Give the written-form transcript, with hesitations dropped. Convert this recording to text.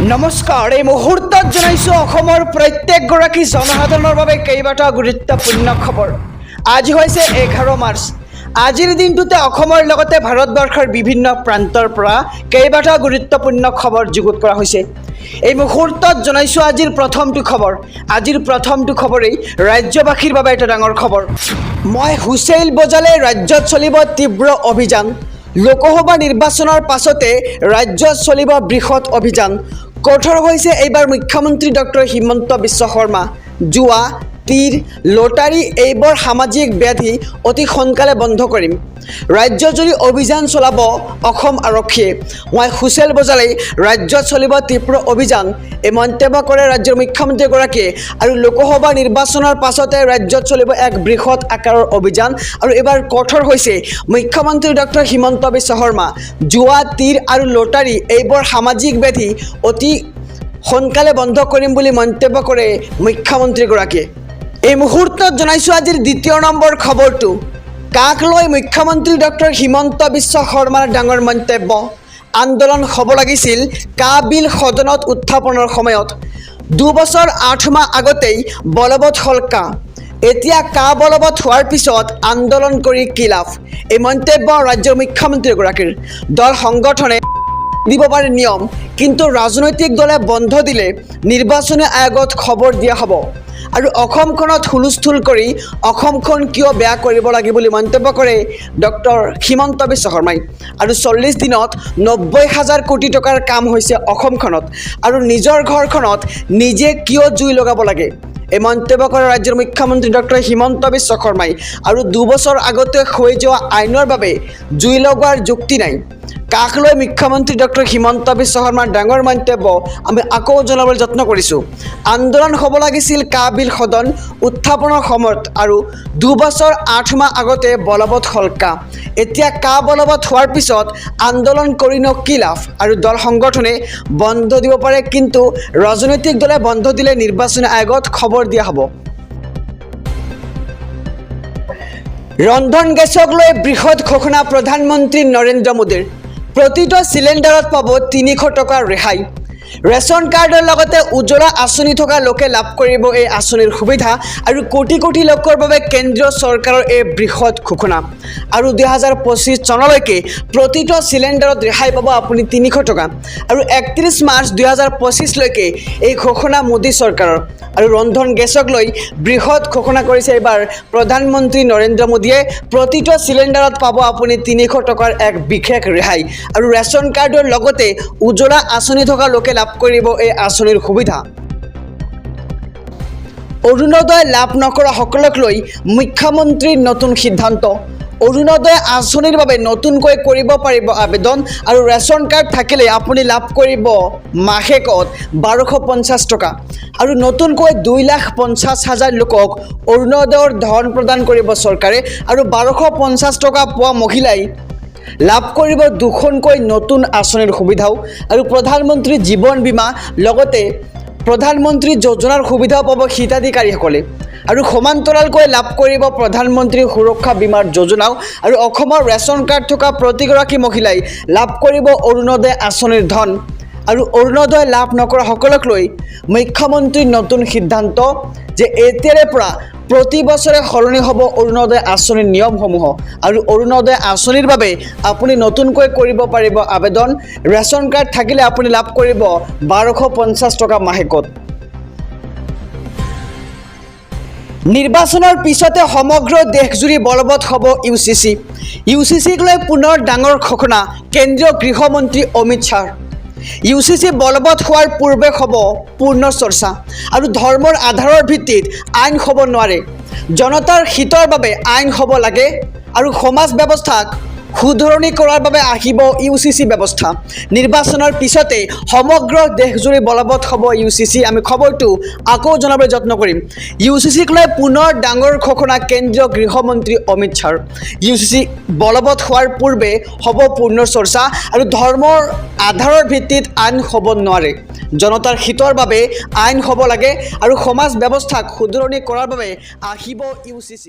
নমস্কাৰ এই মুহূৰ্তত জনাইছো অসমৰ প্ৰত্যেকগৰাকী জনসাধাৰণৰ বাবে কেইবাটা গুৰুত্বপূৰ্ণ খবৰ। আজি হৈছে 11 মাৰ্চ। আজিৰ দিনটোতে অসমৰ লগতে ভাৰতবৰ্ষৰ বিভিন্ন প্ৰান্তৰ পৰা কেইবাটা গুৰুত্বপূৰ্ণ খবৰ যুগুত কৰা হৈছে। এই মুহূৰ্তত জনাইছো আজিৰ প্ৰথমটো খবৰ। আজিৰ প্ৰথমটো খবৰেই ৰাজ্যবাসীৰ বাবে এটা ডাঙৰ খবৰ। মই হুঁচেইল বজালে ৰাজ্যত চলিব তীব্ৰ অভিযান। লোকসভা নিৰ্বাচনৰ পাছতে ৰাজ্যত চলিব বৃহৎ অভিযান। কঠোৰ হৈছে এইবাৰ মুখ্যমন্ত্ৰী ডক্টৰ হিমন্ত বিশ্ব শৰ্মা। জুৱা, তীৰ, লটাৰী এইবোৰ সামাজিক ব্যাধি অতি সোনকালে বন্ধ কৰিম। ৰাজ্যজুৰি অভিযান চলাব অসম আৰক্ষীয়ে। মই হুঁচেইল বজালে ৰাজ্যত চলিব তীব্ৰ অভিযান, এই মন্তব্য কৰে ৰাজ্যৰ মুখ্যমন্ত্ৰীগৰাকীয়ে। আৰু লোকসভা নিৰ্বাচনৰ পাছতে ৰাজ্যত চলিব এক বৃহৎ আকাৰৰ অভিযান। আৰু এইবাৰ কঠোৰ হৈছে মুখ্যমন্ত্ৰী ডক্টৰ হিমন্ত বিশ্ব শৰ্মা। জুৱা, তীৰ আৰু লটাৰী এইবোৰ সামাজিক ব্যাধি অতি সোনকালে বন্ধ কৰিম বুলি মন্তব্য কৰে মুখ্যমন্ত্ৰীগৰাকীয়ে। এই মুহূৰ্তত জনাইছোঁ আজিৰ দ্বিতীয় নম্বৰ খবৰটো। কাক লৈ মুখ্যমন্ত্ৰী ডক্টৰ হিমন্ত বিশ্ব শৰ্মাৰ ডাঙৰ মন্তব্য। আন্দোলন হ'ব লাগিছিল কা বিল সদনত উত্থাপনৰ সময়ত। 2 বছৰ 8 মাহ আগতেই বলবৎ হ'ল কা। এতিয়া কা বলবৎ হোৱাৰ পিছত আন্দোলন কৰি কি লাভ। এই মন্তব্য ৰাজ্যৰ মুখ্যমন্ত্ৰীগৰাকীৰ। দল সংগঠনে দিব পাৰে নিয়ম, কিন্তু ৰাজনৈতিক দলে বন্ধ দিলে নিৰ্বাচনী আয়োগত খবৰ দিয়া হ'ব। আৰু অসমখনত হুলস্থুল কৰি অসমখন কিয় বেয়া কৰিব লাগে বুলি মন্তব্য কৰে ডক্টৰ হিমন্ত বিশ্ব শৰ্মাই। আৰু 40 দিনত 90,000 কোটি টকাৰ কাম হৈছে অসমখনত, আৰু নিজৰ ঘৰখনত নিজে কিয় জুই লগাব লাগে। এই মন্তব্য কৰে ৰাজ্যৰ মুখ্যমন্ত্ৰী ডক্টৰ হিমন্ত বিশ্ব শৰ্মাই। আৰু 2 বছৰ আগতে হৈ যোৱা আইনৰ বাবে জুই লগোৱাৰ যুক্তি নাই। কাক লৈ মুখ্যমন্ত্ৰী ডক্টৰ হিমন্ত বিশ্ব শৰ্মাৰ ডাঙৰ মন্তব্য আমি আকৌ জনাবলৈ যত্ন কৰিছোঁ। আন্দোলন হ'ব লাগিছিল কা বিল সদন উত্থাপনৰ সময়ত, আৰু 2 বছৰ 8 মাহ আগতে বলবৎ হ'ল কা। এতিয়া কা বলবৎ হোৱাৰ পিছত আন্দোলন কৰিনো কি লাভ। আৰু দল সংগঠনে বন্ধ দিব পাৰে, কিন্তু ৰাজনৈতিক দলে বন্ধ দিলে নিৰ্বাচনী আয়োগত খবৰ দিয়া হ'ব। ৰন্ধন গেছক লৈ বৃহৎ ঘোষণা প্ৰধানমন্ত্ৰী নৰেন্দ্ৰ মোদীৰ। প্ৰতিটো চিলিণ্ডাৰত পাব 300 টকাৰ ৰেহাই। ৰেচন কাৰ্ডৰ লগতে উজ্জ্বলা আঁচনি থকা লোকে লাভ কৰিব এই আঁচনিৰ সুবিধা। আৰু কোটি কোটি লোকৰ বাবে কেন্দ্ৰীয় চৰকাৰৰ এই বৃহৎ ঘোষণা। আৰু 2025 চনলৈকে প্ৰতিটো চিলিণ্ডাৰত ৰেহাই পাব আপুনি 300 টকা। আৰু 31 মাৰ্চ 2025লৈকে এই ঘোষণা মোদী চৰকাৰৰ। আৰু ৰন্ধন গেছক লৈ বৃহৎ ঘোষণা কৰিছে এইবাৰ প্ৰধানমন্ত্ৰী নৰেন্দ্ৰ মোদীয়ে। প্ৰতিটো চিলিণ্ডাৰত পাব আপুনি 300 টকাৰ এক বিশেষ ৰেহাই। আৰু ৰেচন কাৰ্ডৰ লগতে উজ্জ্বলা আঁচনি থকা লোকে লাভ কৰিব এই আঁচনিৰ সুবিধা। অৰুণোদয় লাভ নকৰা সকলক লৈ মুখ্যমন্ত্ৰীৰ নতুন সিদ্ধান্ত। অৰুণোদয় আঁচনিৰ বাবে নতুনকৈ কৰিব পাৰিব আবেদন। আৰু ৰেচন কাৰ্ড থাকিলে আপুনি লাভ কৰিব মাহেকত 1250 টকা। আৰু নতুনকৈ 2,50,000 লোকক অৰুণোদয়ৰ ধন প্ৰদান কৰিব চৰকাৰে। আৰু 1250 টকা পোৱা মহিলাই লাভ কৰিব 2খনকৈ নতুন আঁচনিৰ সুবিধাও। আৰু প্ৰধানমন্ত্ৰী জীৱন বীমা লগতে প্ৰধানমন্ত্ৰী যোজনাৰ সুবিধাও পাব হিতাধিকাৰীসকলে। আৰু সমান্তৰালকৈ লাভ কৰিব প্ৰধানমন্ত্ৰী সুৰক্ষা বীমাৰ যোজনাও। আৰু অসমৰ ৰেচন কাৰ্ড থকা প্ৰতিগৰাকী মহিলাই লাভ কৰিব অৰুণোদয় আঁচনিৰ ধন। আৰু অৰুণোদয় লাভ নকৰা সকলক লৈ মুখ্যমন্ত্ৰীৰ নতুন সিদ্ধান্ত যে এতিয়াৰে পৰা প্ৰতি বছৰে সলনি হ'ব অৰুণোদয় আঁচনিৰ নিয়মসমূহ। আৰু অৰুণোদয় আঁচনিৰ বাবে আপুনি নতুনকৈ কৰিব পাৰিব আবেদন। ৰেচন কাৰ্ড থাকিলে আপুনি লাভ কৰিব 1250 টকা মাহেকত। নিৰ্বাচনৰ পিছতে সমগ্ৰ দেশজুৰি বলবৎ হ'ব UCC। UCCক লৈ পুনৰ ডাঙৰ ঘোষণা কেন্দ্ৰীয় গৃহমন্ত্ৰী অমিত শ্বাহ। UCC বলবৎ হোৱাৰ পূৰ্বে হ'ব পূৰ্ণ চৰ্চা। আৰু ধৰ্মৰ আধাৰৰ ভিত্তিত আইন হ'ব নোৱাৰে। জনতাৰ হিতৰ বাবে আইন হ'ব লাগে। আৰু সমাজ ব্যৱস্থাক শুধৰণি কৰাৰ বাবে আহিব UCC ব্যৱস্থা। নিৰ্বাচনৰ পিছতে সমগ্ৰ দেশজুৰি বলবৎ হ'ব UCC। আমি খবৰটো আকৌ জনাবলৈ যত্ন কৰিম। UCCক লৈ পুনৰ ডাঙৰ ঘোষণা কেন্দ্ৰীয় গৃহমন্ত্ৰী অমিত শ্বাহৰ। UCC বলবৎ হোৱাৰ পূৰ্বে হ'ব পূৰ্ণ চৰ্চা। আৰু ধৰ্মৰ আধাৰৰ ভিত্তিত আইন হ'ব নোৱাৰে। জনতাৰ হিতৰ বাবে আইন হ'ব লাগে। আৰু সমাজ ব্যৱস্থাক শুধৰণি কৰাৰ বাবে আহিব UCC।